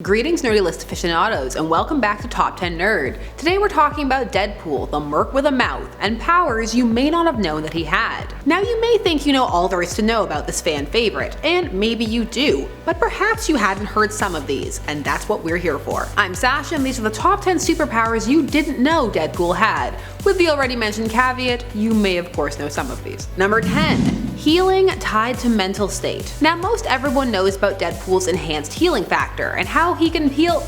Greetings nerdy list aficionados and welcome back to Top 10 Nerd. Today we're talking about Deadpool, the merc with a mouth, and powers you may not have known that he had. Now you may think you know all there is to know about this fan favorite, and maybe you do, but perhaps you hadn't heard some of these, and that's what we're here for. I'm Sasha and these are the top 10 superpowers you didn't know Deadpool had. With the already mentioned caveat, you may of course know some of these. Number 10. Healing tied to mental state. Now most everyone knows about Deadpool's enhanced healing factor and how he can heal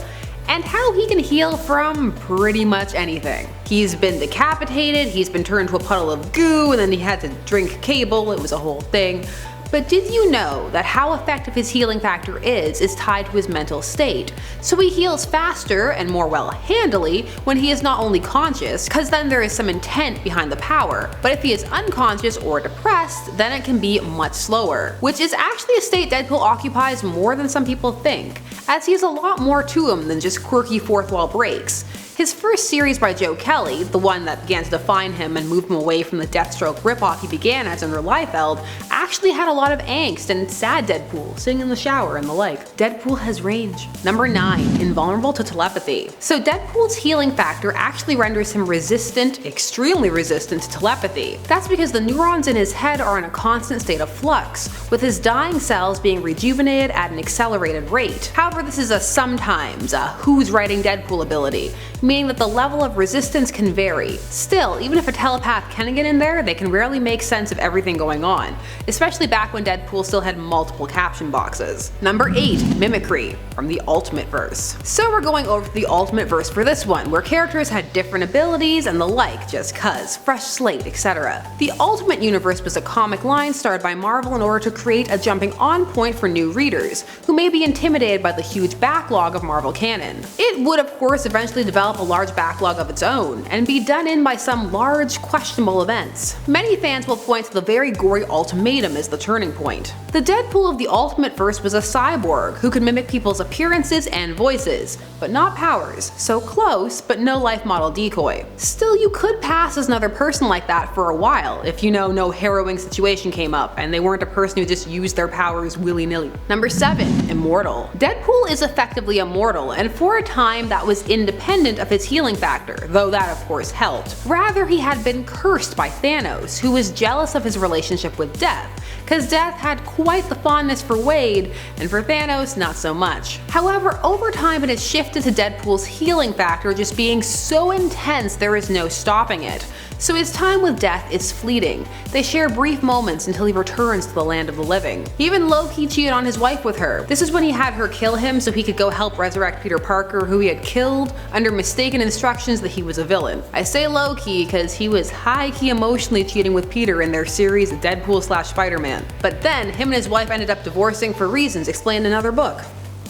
from pretty much anything. He's been decapitated, he's been turned to a puddle of goo, and then he had to drink cable, it was a whole thing. But did you know that how effective his healing factor is tied to his mental state? So he heals faster and more well-handedly when he is not only conscious, cause then there is some intent behind the power, but if he is unconscious or depressed, then it can be much slower. Which is actually a state Deadpool occupies more than some people think, as he has a lot more to him than just quirky fourth wall breaks. His first series by Joe Kelly, the one that began to define him and move him away from the Deathstroke ripoff he began as under Liefeld, actually had a lot of angst and sad Deadpool, sitting in the shower and the like. Deadpool has range. Number 9. Invulnerable to telepathy. So Deadpool's healing factor actually renders him extremely resistant to telepathy. That's because the neurons in his head are in a constant state of flux, with his dying cells being rejuvenated at an accelerated rate. However, this is a sometimes who's writing Deadpool ability, meaning that the level of resistance can vary. Still, even if a telepath can get in there, they can rarely make sense of everything going on, especially back when Deadpool still had multiple caption boxes. Number 8. Mimicry, from the Ultimate Verse. So we're going over to the Ultimate Verse for this one, where characters had different abilities and the like, just cuz, fresh slate, etc. The Ultimate Universe was a comic line started by Marvel in order to create a jumping on point for new readers, who may be intimidated by the huge backlog of Marvel canon. It would of course eventually develop a large backlog of its own, and be done in by some large, questionable events. Many fans will point to the very gory Ultimatum as the turning point. The Deadpool of the Ultimate Verse was a cyborg who could mimic people's appearances and voices, but not powers, so close, but no life model decoy. Still, you could pass as another person like that for a while, if you know no harrowing situation came up, and they weren't a person who just used their powers willy-nilly. Number 7. Immortal. Deadpool is effectively immortal, and for a time that was independent of his healing factor, though that of course helped. Rather, he had been cursed by Thanos, who was jealous of his relationship with Death, cause Death had quite the fondness for Wade, and for Thanos not so much. However, over time it has shifted to Deadpool's healing factor just being so intense there is no stopping it. So his time with Death is fleeting. They share brief moments until he returns to the land of the living. He even low-key cheated on his wife with her. This is when he had her kill him so he could go help resurrect Peter Parker, who he had killed, under mistaken instructions that he was a villain. I say low-key because he was high-key emotionally cheating with Peter in their series Deadpool/Spider-Man. But then, him and his wife ended up divorcing for reasons explained in another book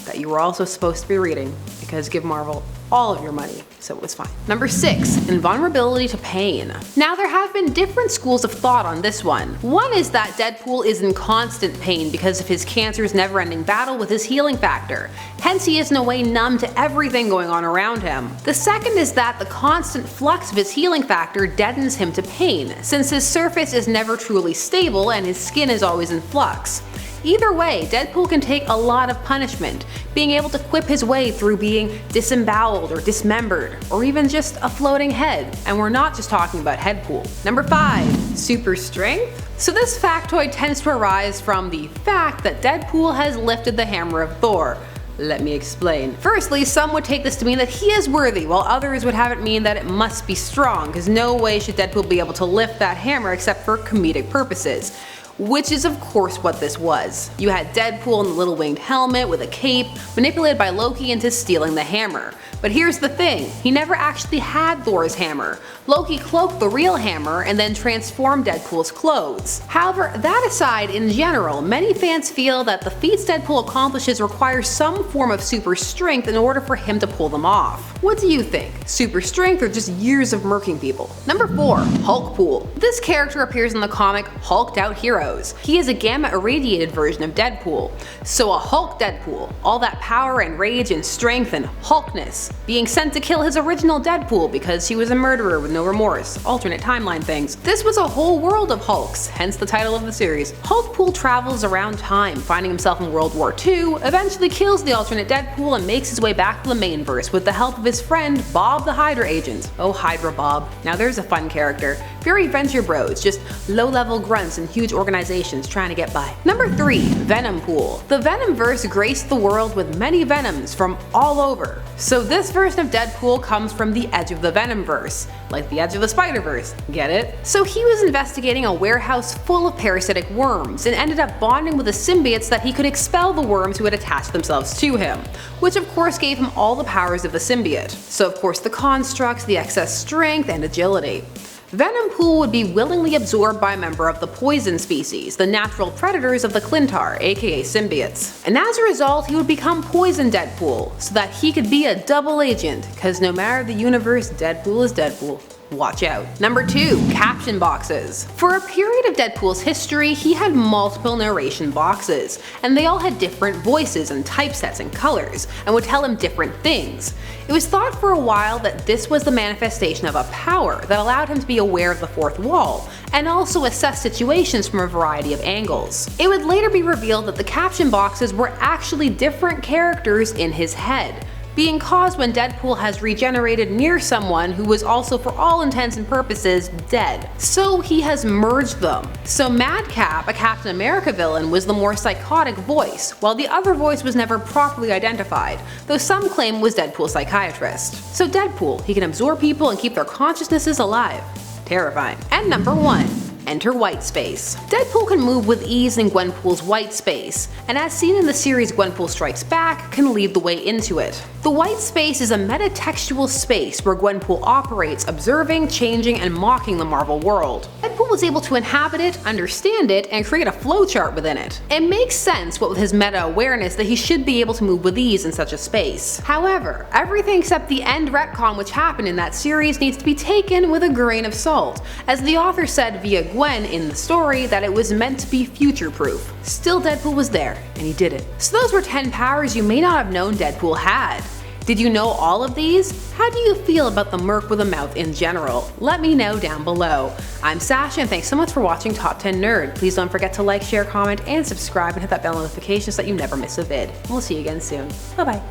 that you were also supposed to be reading, because give Marvel all of your money, so it was fine. Number 6. Invulnerability to pain. Now there have been different schools of thought on this one. One is that Deadpool is in constant pain because of his cancer's never-ending battle with his healing factor, hence he is in a way numb to everything going on around him. The second is that the constant flux of his healing factor deadens him to pain, since his surface is never truly stable and his skin is always in flux. Either way, Deadpool can take a lot of punishment, being able to quip his way through being disemboweled or dismembered, or even just a floating head, and we're not just talking about Headpool. Number 5. Super strength? So this factoid tends to arise from the fact that Deadpool has lifted the hammer of Thor. Let me explain. Firstly, some would take this to mean that he is worthy, while others would have it mean that it must be strong, because no way should Deadpool be able to lift that hammer except for comedic purposes. Which is of course what this was. You had Deadpool in the little winged helmet with a cape, manipulated by Loki into stealing the hammer. But here's the thing, he never actually had Thor's hammer. Loki cloaked the real hammer and then transformed Deadpool's clothes. However, that aside, in general, many fans feel that the feats Deadpool accomplishes require some form of super strength in order for him to pull them off. What do you think? Super strength or just years of murking people? Number 4. HULKPOOL. This character appears in the comic Hulked Out Heroes. He is a gamma irradiated version of Deadpool. So a Hulk Deadpool, all that power and rage and strength and Hulkness. symbiotes, being sent to kill his original Deadpool because he was a murderer with no remorse, alternate timeline things. This was a whole world of Hulks, hence the title of the series. HULKPOOL travels around time, finding himself in World War II, eventually kills the alternate Deadpool and makes his way back to the main verse with the help of his friend Bob the Hydra agent. Oh, Hydra Bob. Now there's a fun character. Very venture bros, just low-level grunts in huge organizations trying to get by. Number 3. VENOMPOOL. The Venomverse graced the world with many Venoms from all over. So this version of Deadpool comes from the edge of the Venomverse, like the edge of the Spider-Verse, get it? So he was investigating a warehouse full of parasitic worms and ended up bonding with the symbiotes that he could expel the worms who had attached themselves to him, which of course gave him all the powers of the symbiote. So of course the constructs, the excess strength, and agility. VENOMPOOL would be willingly absorbed by a member of the poison species, the natural predators of the Clintar, aka symbiotes. And as a result, he would become Poison Deadpool, so that he could be a double agent, cause no matter the universe, Deadpool is Deadpool. Watch out. Number 2. Caption boxes. For a period of Deadpool's history, he had multiple narration boxes, and they all had different voices and typesets and colors, and would tell him different things. It was thought for a while that this was the manifestation of a power that allowed him to be aware of the fourth wall, and also assess situations from a variety of angles. It would later be revealed that the caption boxes were actually different characters in his head, being caused when Deadpool has regenerated near someone who was also for all intents and purposes dead. So he has merged them. So Madcap, a Captain America villain, was the more psychotic voice, while the other voice was never properly identified, though some claim it was Deadpool's psychiatrist. So Deadpool, he can absorb people and keep their consciousnesses alive. Terrifying. And number 1. Enter white space. Deadpool can move with ease in Gwenpool's white space, and as seen in the series Gwenpool Strikes Back, can lead the way into it. The white space is a metatextual space where Gwenpool operates, observing, changing, and mocking the Marvel world. Deadpool was able to inhabit it, understand it, and create a flowchart within it. It makes sense, what with his meta-awareness, that he should be able to move with ease in such a space. However, everything except the end retcon which happened in that series needs to be taken with a grain of salt, as the author said via Gwen in the story that it was meant to be future-proof. Still, Deadpool was there, and he did it. So those were 10 powers you may not have known Deadpool had. Did you know all of these? How do you feel about the merc with a mouth in general? Let me know down below. I'm Sasha, and thanks so much for watching Top 10 Nerd. Please don't forget to like, share, comment, and subscribe, and hit that bell notification so that you never miss a vid. We'll see you again soon. Bye bye.